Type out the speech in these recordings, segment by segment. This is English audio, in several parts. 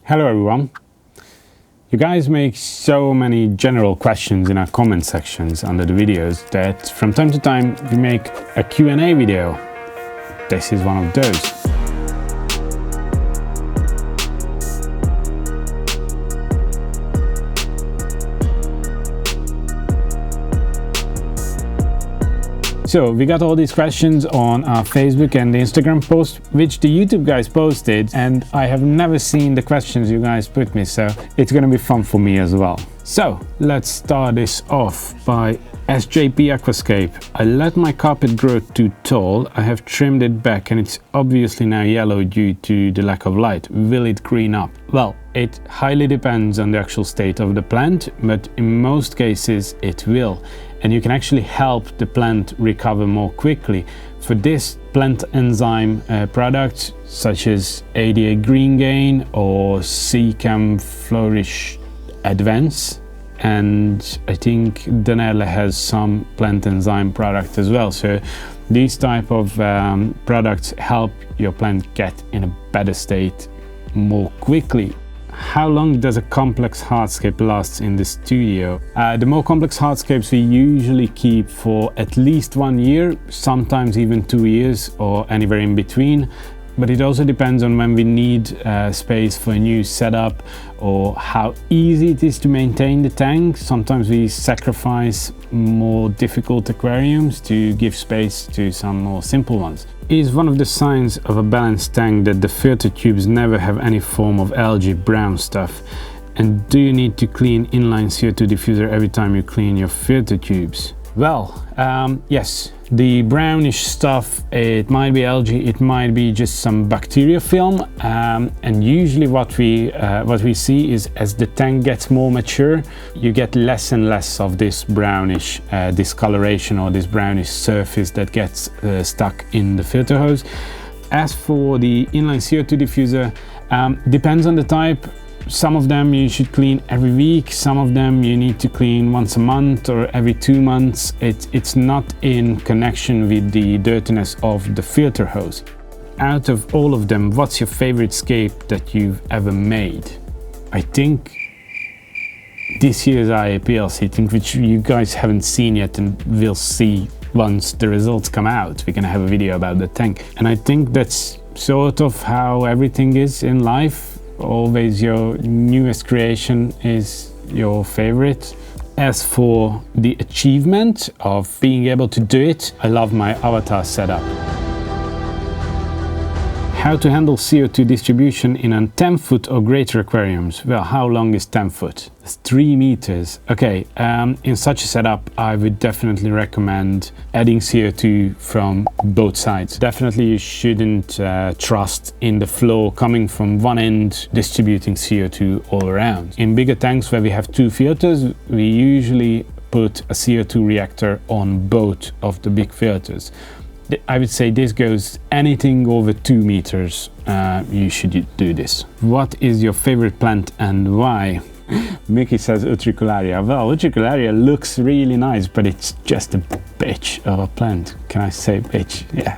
Hello everyone. You guys make so many general questions in our comment sections under the videos that from time to time we make a Q&A video. This is one of those. So we got all these questions on our Facebook and the Instagram post, which the YouTube guys posted, and I have never seen the questions you guys put me, so it's gonna be fun for me as well. So let's start this off by SJP Aquascape. I let my carpet grow too tall. I have trimmed it back and it's obviously now yellow due to the lack of light. Will it green up? Well, it highly depends on the actual state of the plant, but in most cases it will. And you can actually help the plant recover more quickly. For this, plant enzyme products such as ADA Green Gain or Seachem Flourish Advance, and I think Danelle has some plant enzyme product as well. So these type of products help your plant get in a better state more quickly. How long does a complex hardscape last in the studio? The more complex hardscapes we usually keep for at least 1 year, sometimes even 2 years or anywhere in between. But it also depends on when we need space for a new setup or how easy it is to maintain the tank. Sometimes we sacrifice more difficult aquariums to give space to some more simple ones. Is one of the signs of a balanced tank that the filter tubes never have any form of algae brown stuff? And do you need to clean inline CO2 diffuser every time you clean your filter tubes? Well, yes, the brownish stuff, it might be algae, it might be just some bacteria film, and usually what we see is as the tank gets more mature, you get less and less of this brownish discoloration or this brownish surface that gets stuck in the filter hose. As for the inline CO2 diffuser, depends on the type. Some of them you should clean every week, some of them you need to clean once a month or every 2 months. It's not in connection with the dirtiness of the filter hose. Out of all of them, what's your favorite scape that you've ever made? I think this year's IAPL seating, which you guys haven't seen yet and will see once the results come out. We're gonna have a video about the tank. And I think that's sort of how everything is in life. Always your newest creation is your favorite. As for the achievement of being able to do it, I love my avatar setup. How to handle CO2 distribution in a 10-foot or greater aquariums? Well, how long is 10 foot? It's 3 meters. Okay, in such a setup, I would definitely recommend adding CO2 from both sides. Definitely you shouldn't trust in the flow coming from one end distributing CO2 all around. In bigger tanks where we have 2 filters, we usually put a CO2 reactor on both of the big filters. I would say this goes anything over 2 meters, you should do this. What is your favorite plant and why? Mickey says Utricularia. Well, Utricularia looks really nice, but it's just a bitch of a plant. Can I say bitch? Yeah.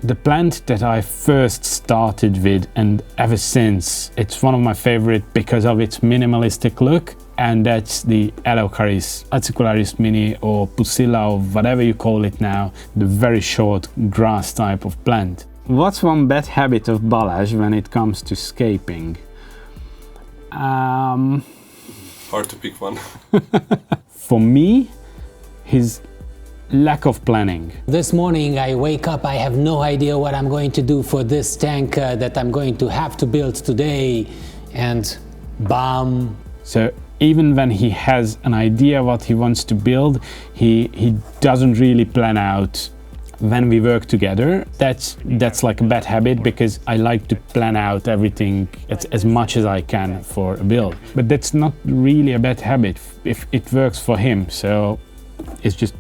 The plant that I first started with and ever since, it's one of my favorite because of its minimalistic look, and that's the Eleucharis acicularis mini or Pusilla or whatever you call it now, the very short grass type of plant. What's one bad habit of Balázs when it comes to scaping? Hard to pick one. For me, his lack of planning. This morning I wake up, I have no idea what I'm going to do for this tank that I'm going to have to build today, and bam. So even when he has an idea what he wants to build, he doesn't really plan out when we work together. That's like a bad habit because I like to plan out everything as much as I can for a build. But that's not really a bad habit if it works for him, so it's just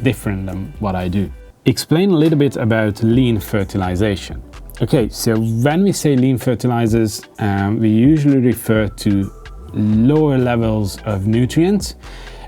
different than what I do. Explain a little bit about lean fertilization. Okay, so when we say lean fertilizers, we usually refer to lower levels of nutrients,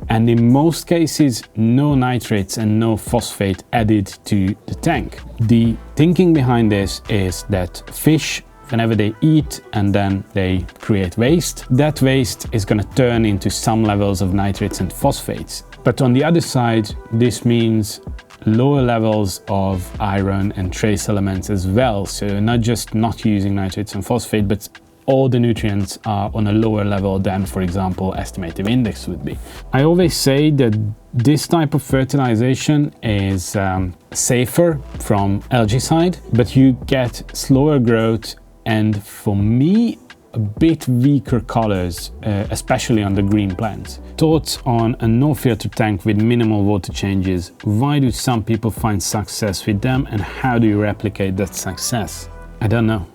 and in most cases no nitrates and no phosphate added to the tank. The thinking behind this is that fish whenever they eat and then they create waste, that waste is going to turn into some levels of nitrates and phosphates. But on the other side, this means lower levels of iron and trace elements as well. So not just not using nitrates and phosphate, but all the nutrients are on a lower level than, for example, estimative index would be. I always say that this type of fertilization is safer from algae side, but you get slower growth and, for me, a bit weaker colors, especially on the green plants. Thoughts on a no-filter tank with minimal water changes? Why do some people find success with them, and how do you replicate that success? I don't know.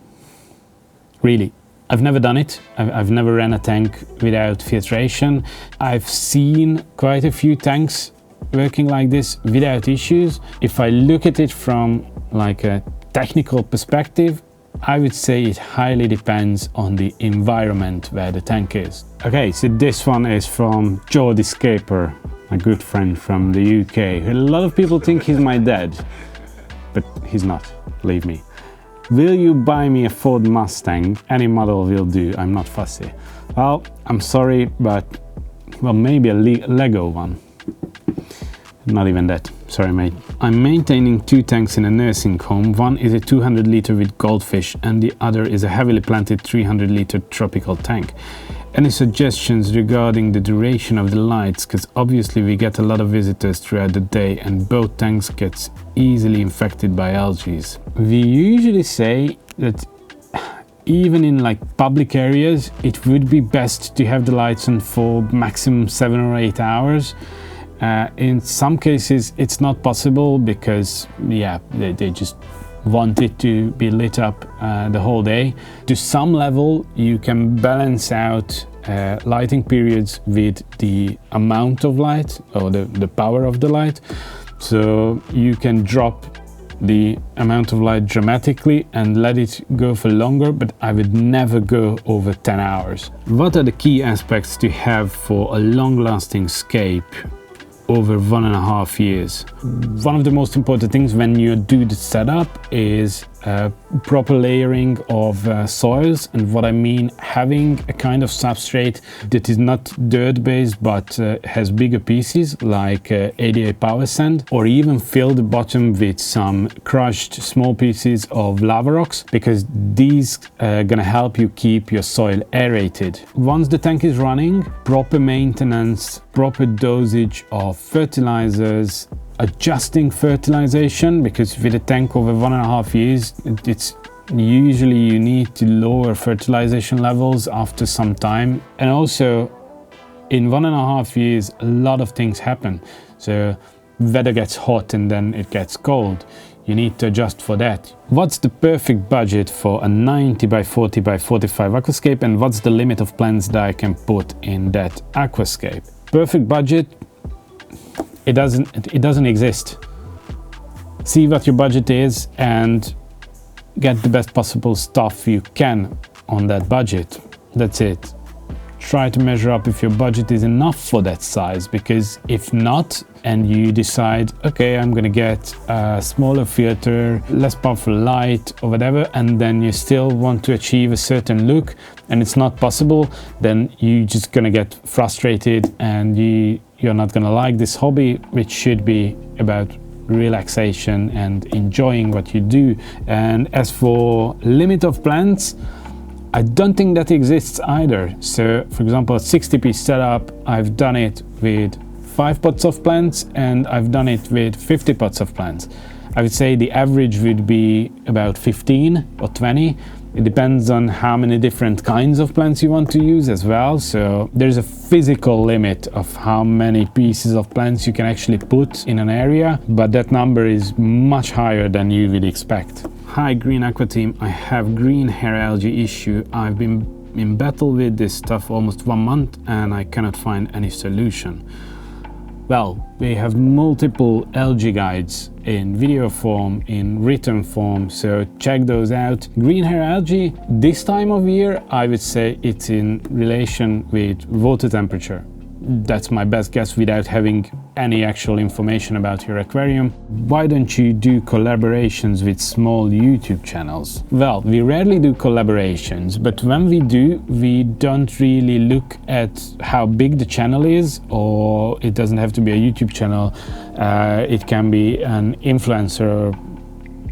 Really. I've never done it. I've never ran a tank without filtration. I've seen quite a few tanks working like this without issues. If I look at it from like a technical perspective, I would say it highly depends on the environment where the tank is. Okay, so this one is from Geordie Scaper, a good friend from the UK. A lot of people think he's my dad, but he's not, believe me. Will you buy me a Ford Mustang? Any model will do, I'm not fussy. Well, I'm sorry, but well, maybe a Lego one. Not even that, sorry mate. I'm maintaining 2 tanks in a nursing home. One is a 200 litre with goldfish and the other is a heavily planted 300 litre tropical tank. Any suggestions regarding the duration of the lights? Because obviously we get a lot of visitors throughout the day and both tanks get easily infected by algae. We usually say that even in like public areas, it would be best to have the lights on for maximum 7 or 8 hours. In some cases it's not possible because they just want it to be lit up the whole day. To some level you can balance out lighting periods with the amount of light or the power of the light, so you can drop the amount of light dramatically and let it go for longer, but I would never go over 10 hours. What are the key aspects to have for a long-lasting scape over 1.5 years? One of the most important things when you do the setup is proper layering of soils, and what I mean, having a kind of substrate that is not dirt based but has bigger pieces like ADA power sand, or even fill the bottom with some crushed small pieces of lava rocks, because these are gonna help you keep your soil aerated. Once the tank is running, proper maintenance, proper dosage of fertilizers, adjusting fertilization, because with a tank over 1.5 years, it's usually you need to lower fertilization levels after some time. And also in 1.5 years a lot of things happen, so weather gets hot and then it gets cold. You need to adjust for that. What's the perfect budget for a 90 by 40 by 45 aquascape, and what's the limit of plants that I can put in that aquascape? Perfect budget, it doesn't exist. See what your budget is and get the best possible stuff you can on that budget. That's it. Try to measure up if your budget is enough for that size, because if not, and you decide, okay, I'm gonna get a smaller filter, less powerful light or whatever, and then you still want to achieve a certain look and it's not possible, then you're just gonna get frustrated and you're not gonna like this hobby, which should be about relaxation and enjoying what you do. And as for limit of plants, I don't think that exists either. So for example, a 60-piece setup, I've done it with 5 pots of plants and I've done it with 50 pots of plants. I would say the average would be about 15 or 20. It depends on how many different kinds of plants you want to use as well. So there's a physical limit of how many pieces of plants you can actually put in an area, but that number is much higher than you would expect. Hi Green Aqua team, I have green hair algae issue. I've been in battle with this stuff almost 1 month and I cannot find any solution. Well, we have multiple algae guides in video form, in written form, so check those out. Green hair algae, this time of year, I would say it's in relation with water temperature. that's my best guess without having any actual information about your aquarium. Why don't you do collaborations with small YouTube channels? Well, we rarely do collaborations, but when we do, we don't really look at how big the channel is, or it doesn't have to be a YouTube channel. It can be an influencer,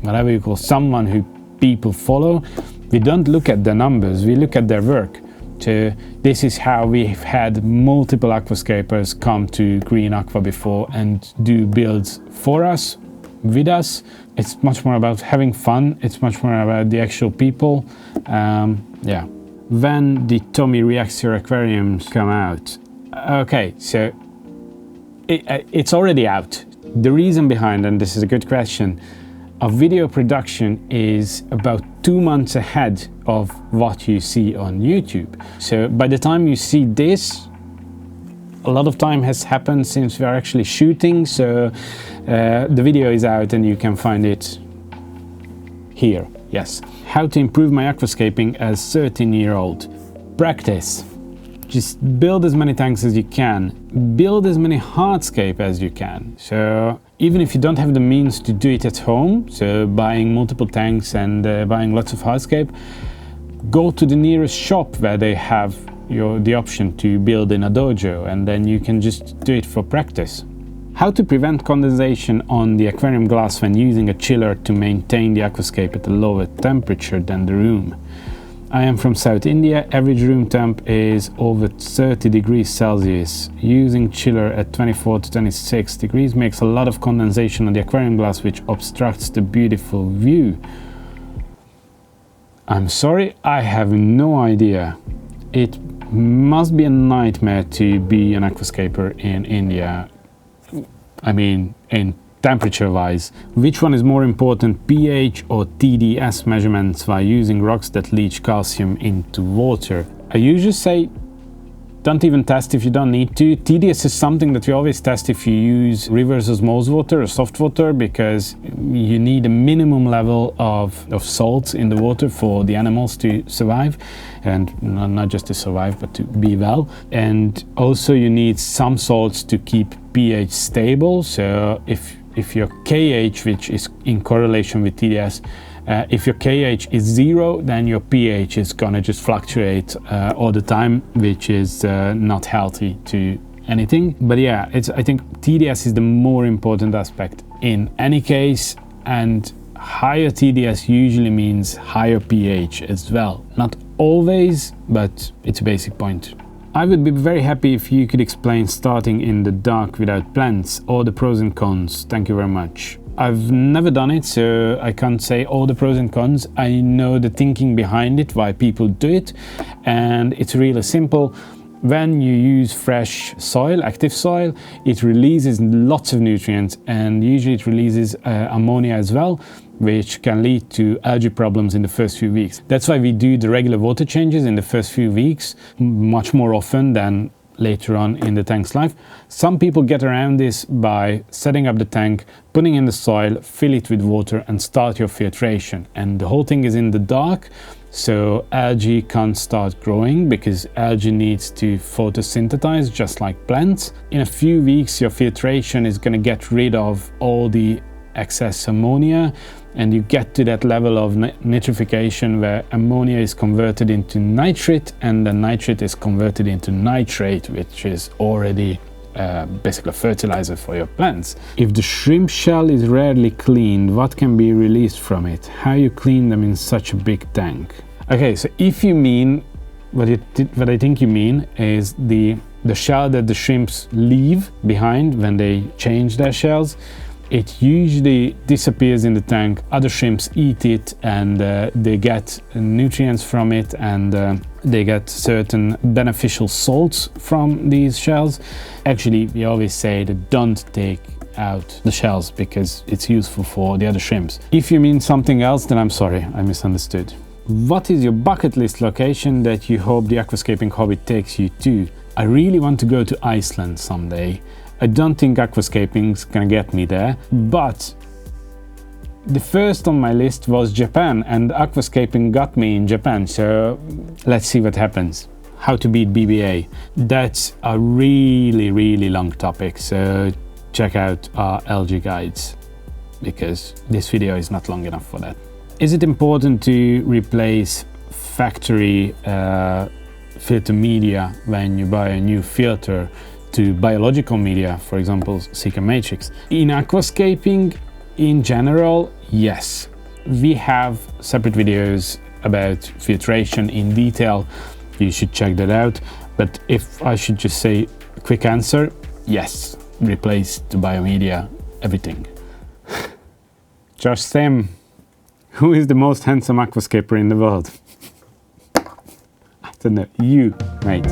whatever you call, someone who people follow. We don't look at the numbers, we look at their work. So this is how we've had multiple aquascapers come to Green Aqua before and do builds for us, with us. It's much more about having fun. It's much more about the actual people. Yeah. When did Tommy Reacts Your Aquariums come out? Okay, so it's already out. The reason behind, and this is a good question, our video production is about 2 months ahead of what you see on YouTube. So by the time you see this, a lot of time has happened since we are actually shooting. So the video is out and you can find it here. Yes. How to improve my aquascaping as 13-year-old. Practice. Just build as many tanks as you can. Build as many hardscape as you can. So even if you don't have the means to do it at home, so buying multiple tanks and buying lots of hardscape, go to the nearest shop where they have the option to build in a dojo, and then you can just do it for practice. How to prevent condensation on the aquarium glass when using a chiller to maintain the aquascape at a lower temperature than the room. I am from South India. Average room temp is over 30 degrees Celsius. Using chiller at 24 to 26 degrees makes a lot of condensation on the aquarium glass, which obstructs the beautiful view. I'm sorry, I have no idea. It must be a nightmare to be an aquascaper in India. I mean, in temperature-wise. Which one is more important, pH or TDS measurements while using rocks that leach calcium into water? I usually say don't even test if you don't need to. TDS is something that we always test if you use reverse osmosis water or soft water, because you need a minimum level of salts in the water for the animals to survive, and not just to survive but to be well. And also you need some salts to keep pH stable. So if your KH, which is in correlation with TDS, if your KH is 0, then your pH is gonna just fluctuate all the time, which is not healthy to anything. But yeah, I think TDS is the more important aspect in any case, and higher TDS usually means higher pH as well. Not always, but it's a basic point. I would be very happy if you could explain starting in the dark without plants, all the pros and cons. Thank you very much. I've never done it, so I can't say all the pros and cons. I know the thinking behind it, why people do it, and it's really simple. When you use fresh soil, active soil, it releases lots of nutrients, and usually it releases ammonia as well, which can lead to algae problems in the first few weeks. That's why we do the regular water changes in the first few weeks, much more often than later on in the tank's life. Some people get around this by setting up the tank, putting in the soil, fill it with water and start your filtration. And the whole thing is in the dark, so algae can't start growing because algae needs to photosynthesize just like plants. In a few weeks your filtration is going to get rid of all the excess ammonia, and you get to that level of nitrification where ammonia is converted into nitrate, and the nitrate is converted into nitrate, which is already basically a fertilizer for your plants. If the shrimp shell is rarely cleaned, what can be released from it? How you clean them in such a big tank? Okay, so if you mean what I think you mean is the shell that the shrimps leave behind when they change their shells, it usually disappears in the tank. Other shrimps eat it, and they get nutrients from it, and they get certain beneficial salts from these shells. Actually, we always say that don't take out the shells because it's useful for the other shrimps. If you mean something else, then I'm sorry, I misunderstood. What is your bucket list location that you hope the aquascaping hobby takes you to? I really want to go to Iceland someday. I don't think aquascaping's gonna get me there, but the first on my list was Japan, and aquascaping got me in Japan, so let's see what happens. how to beat BBA. That's a really long topic, so check out our LG guides, because this video is not long enough for that. Is it important to replace factory filter media when you buy a new filter to biological media, for example Sika Matrix? In aquascaping in general, yes. We have separate videos about filtration in detail, you should check that out. But if I should just say a quick answer, yes, replace the biomedia, everything. Josh Sim, who is the most handsome aquascaper in the world? I don't know, you, mate.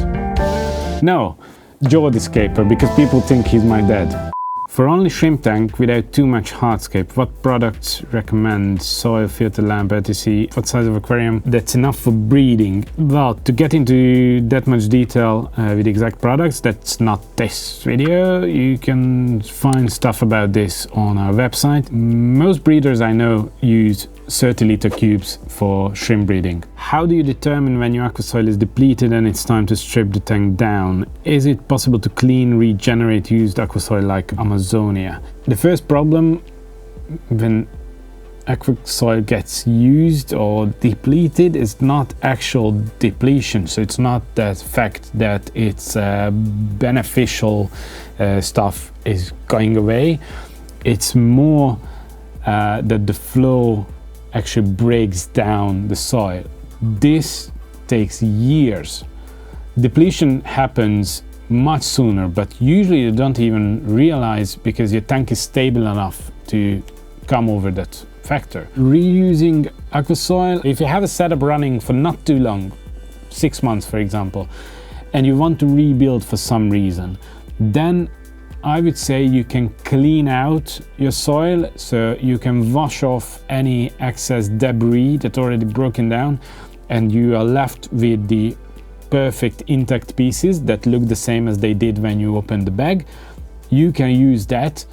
No, Jordiscaper, because people think he's my dad. For only shrimp tank without too much hardscape, what products recommend? Soil, filter lamp, etc. What size of aquarium that's enough for breeding? Well, to get into that much detail with exact products, that's not this video. You can find stuff about this on our website. Most breeders I know use 30 liter cubes for shrimp breeding. How do you determine when your aquasoil is depleted and it's time to strip the tank down? Is it possible to clean, regenerate used aquasoil like Amazonia? The first problem when aquasoil gets used or depleted is not actual depletion, so it's not that fact that its beneficial stuff is going away. It's more that the flow actually breaks down the soil. This takes years. Depletion happens much sooner, but usually you don't even realize because your tank is stable enough to come over that factor. Reusing aquasoil, if you have a setup running for not too long, 6 months for example, and you want to rebuild for some reason, then I would say you can clean out your soil, so you can wash off any excess debris that's already broken down, and you are left with the perfect intact pieces that look the same as they did when you opened the bag. You can use that.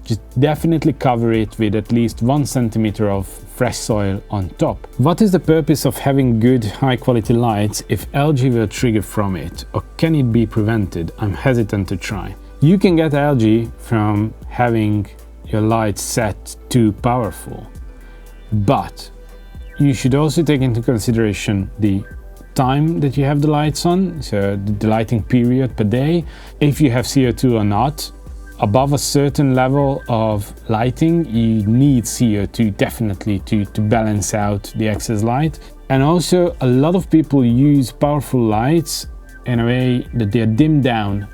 Just definitely cover it with at least 1 centimeter of fresh soil on top. What is the purpose of having good high quality lights if algae will trigger from it, or can it be prevented? I'm hesitant to try. You can get algae from having your lights set too powerful, but you should also take into consideration the time that you have the lights on, so the lighting period per day, if you have CO2 or not. Above a certain level of lighting, you need CO2 definitely to balance out the excess light. And also a lot of people use powerful lights in a way that they are dimmed down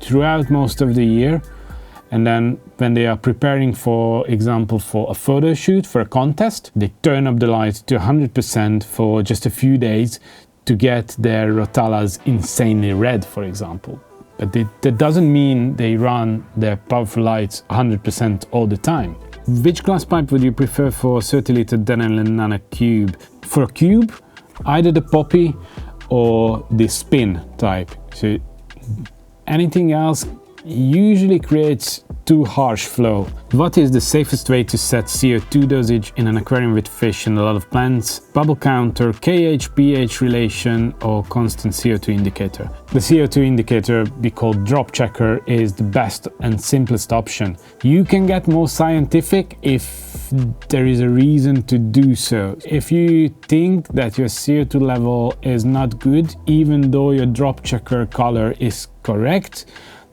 throughout most of the year, and then when they are preparing, for example, for a photo shoot for a contest, they turn up the lights to 100% for just a few days to get their rotalas insanely red, for example. But that doesn't mean they run their powerful lights 100% all the time. Which glass pipe would you prefer for 30 liter Denali Nano cube? For a cube, either the poppy or the spin type. So anything else usually creates too harsh flow. What is the safest way to set CO2 dosage in an aquarium with fish and a lot of plants? Bubble counter, KH-pH relation, or constant CO2 indicator? The CO2 indicator, we call drop checker, is the best and simplest option. You can get more scientific if there is a reason to do so. If you think that your CO2 level is not good, even though your drop checker color is correct,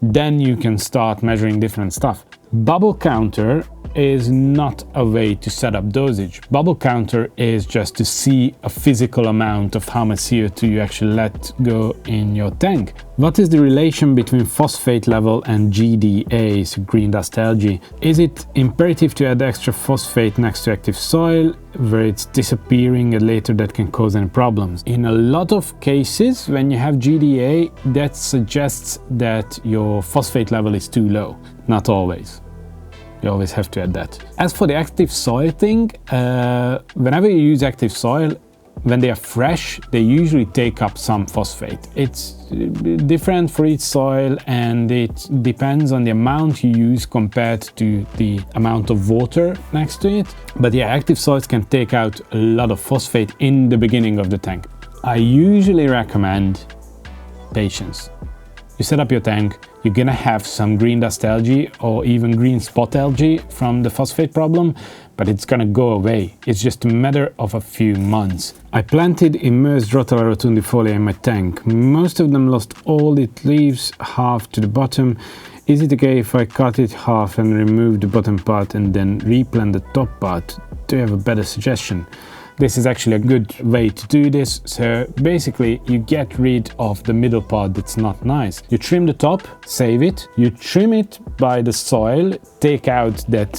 then you can start measuring different stuff. Bubble counter is not a way to set up dosage. Bubble counter is just to see a physical amount of how much CO2 you actually let go in your tank. What is the relation between phosphate level and GDA, so green dust algae? Is it imperative to add extra phosphate next to active soil where it's disappearing and later that can cause any problems? In a lot of cases, when you have GDA, that suggests that your phosphate level is too low. Not always. You always have to add that. As for the active soil thing, whenever you use active soil, when they are fresh, they usually take up some phosphate. It's different for each soil, and it depends on the amount you use compared to the amount of water next to it. But yeah, active soils can take out a lot of phosphate in the beginning of the tank. I usually recommend patience. You set up your tank, you're gonna have some green dust algae or even green spot algae from the phosphate problem, but it's gonna go away. It's just a matter of a few months. I planted immersed Rotala rotundifolia in my tank. Most of them lost all its leaves, half to the bottom. Is it okay if I cut it half and remove the bottom part and then replant the top part? Do you have a better suggestion? This is actually a good way to do this. So basically you get rid of the middle part that's not nice. You trim the top, save it. You trim it by the soil, take out that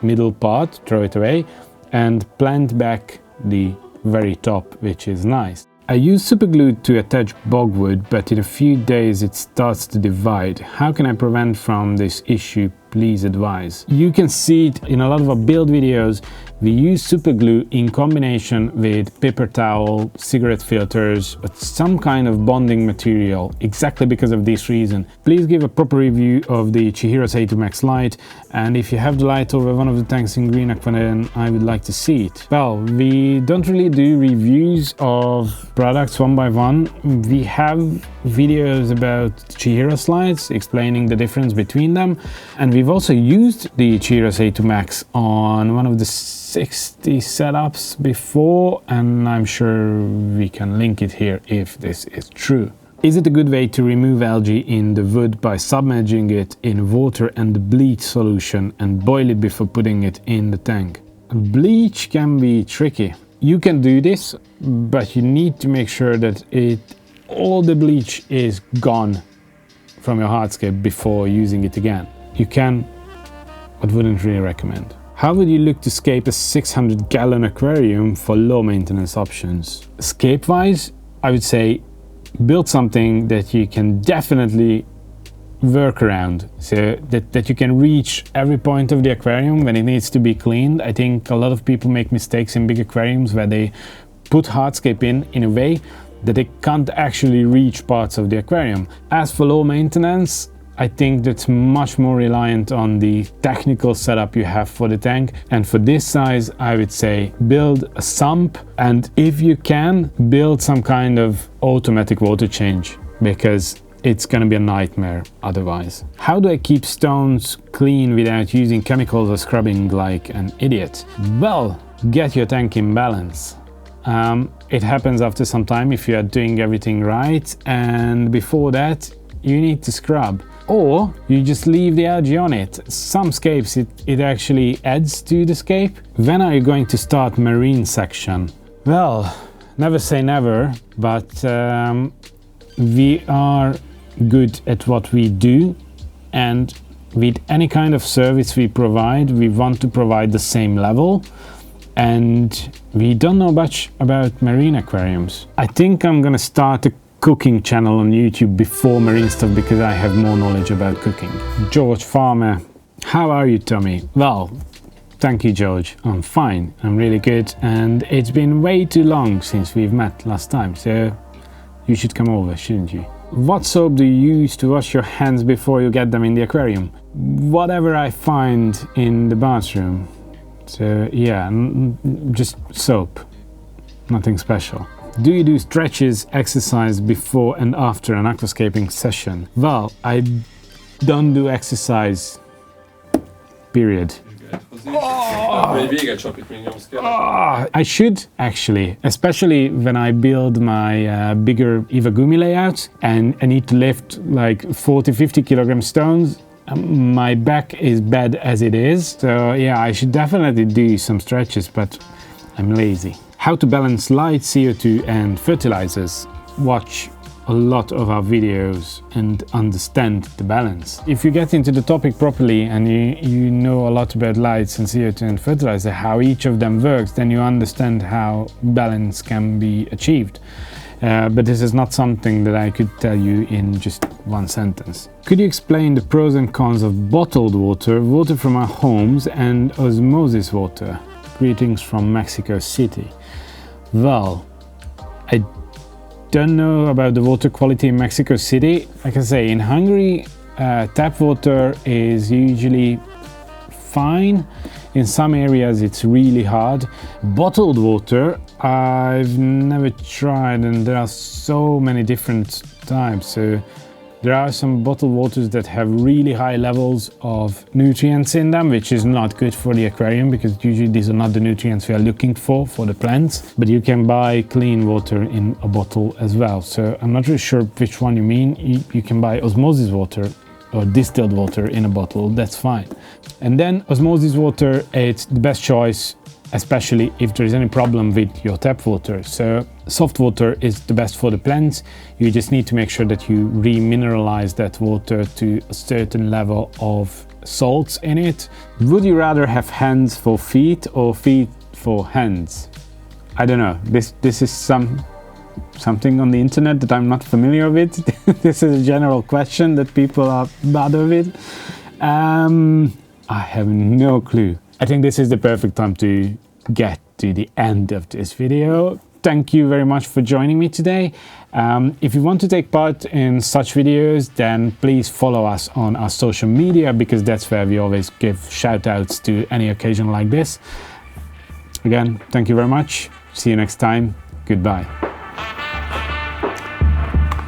middle part, throw it away, and plant back the very top, which is nice. I use superglue to attach bogwood, but in a few days it starts to divide. How can I prevent from this issue? Please advise. You can see it in a lot of our build videos. We use superglue in combination with paper towel, cigarette filters, but some kind of bonding material, exactly because of this reason. Please give a proper review of the Chihiros A2 Max light, and if you have the light over one of the tanks in green aqua, then I would like to see it. Well, we don't really do reviews of products one by one. We have videos about Chihiros lights explaining the difference between them, and we've also used the Chihiros A2 Max on one of the 60 setups before, and I'm sure we can link it here if this is true. Is it a good way to remove algae in the wood by submerging it in water and bleach solution and boil it before putting it in the tank? Bleach can be tricky. You can do this, but you need to make sure that all the bleach is gone from your hardscape before using it again. You can, but wouldn't really recommend. How would you look to scape a 600-gallon aquarium for low maintenance options? Scape-wise, I would say build something that you can definitely work around, so that you can reach every point of the aquarium when it needs to be cleaned. I think a lot of people make mistakes in big aquariums where they put hardscape in a way that they can't actually reach parts of the aquarium. As for low maintenance, I think that's much more reliant on the technical setup you have for the tank. And for this size, I would say build a sump, and if you can, build some kind of automatic water change, because it's gonna be a nightmare otherwise. How do I keep stones clean without using chemicals or scrubbing like an idiot? Well, get your tank in balance. It happens after some time if you are doing everything right, and before that you need to scrub. Or you just leave the algae on it. Some scapes it actually adds to the scape. When are you going to start marine section? Well, never say never, but we are good at what we do, and with any kind of service we provide, we want to provide the same level. And we don't know much about marine aquariums. I think I'm gonna start a cooking channel on YouTube before marine stuff, because I have more knowledge about cooking. George Farmer, how are you, Tommy? Well, thank you, George. I'm fine, I'm really good, and it's been way too long since we've met last time, so you should come over, shouldn't you? What soap do you use to wash your hands before you get them in the aquarium? Whatever I find in the bathroom. So yeah, just soap, nothing special. Do you do stretches, exercise before and after an aquascaping session? Well, I don't do exercise, period. I should actually, especially when I build my bigger Iwagumi layout and I need to lift like 40-50 kilogram stones. My back is bad as it is, so yeah, I should definitely do some stretches, but I'm lazy. How to balance light, CO2 and fertilizers. Watch a lot of our videos and understand the balance. If you get into the topic properly and you know a lot about lights and CO2 and fertilizer, how each of them works, then you understand how balance can be achieved. But this is not something that I could tell you in just one sentence. Could you explain the pros and cons of bottled water, water from our homes, and osmosis water? Greetings from Mexico City. Well, I don't know about the water quality in Mexico City. Like I say, in Hungary, tap water is usually fine. In some areas it's really hard. Bottled water, I've never tried, and there are so many different types. So there are some bottled waters that have really high levels of nutrients in them, which is not good for the aquarium because usually these are not the nutrients we are looking for the plants. But you can buy clean water in a bottle as well. So I'm not really sure which one you mean. You can buy osmosis water or distilled water in a bottle, that's fine. And then osmosis water, it's the best choice, especially if there is any problem with your tap water. So soft water is the best for the plants. You just need to make sure that you remineralize that water to a certain level of salts in it. Would you rather have hands for feet or feet for hands? I don't know. This is something on the internet that I'm not familiar with. This is a general question that people are bothered with. I have no clue. I think this is the perfect time to get to the end of this video. Thank you very much for joining me today. If you want to take part in such videos, then please follow us on our social media because that's where we always give shout outs to any occasion like this. Again, thank you very much. See you next time. Goodbye.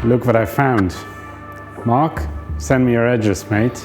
Look what I found. Mark, send me your address, mate.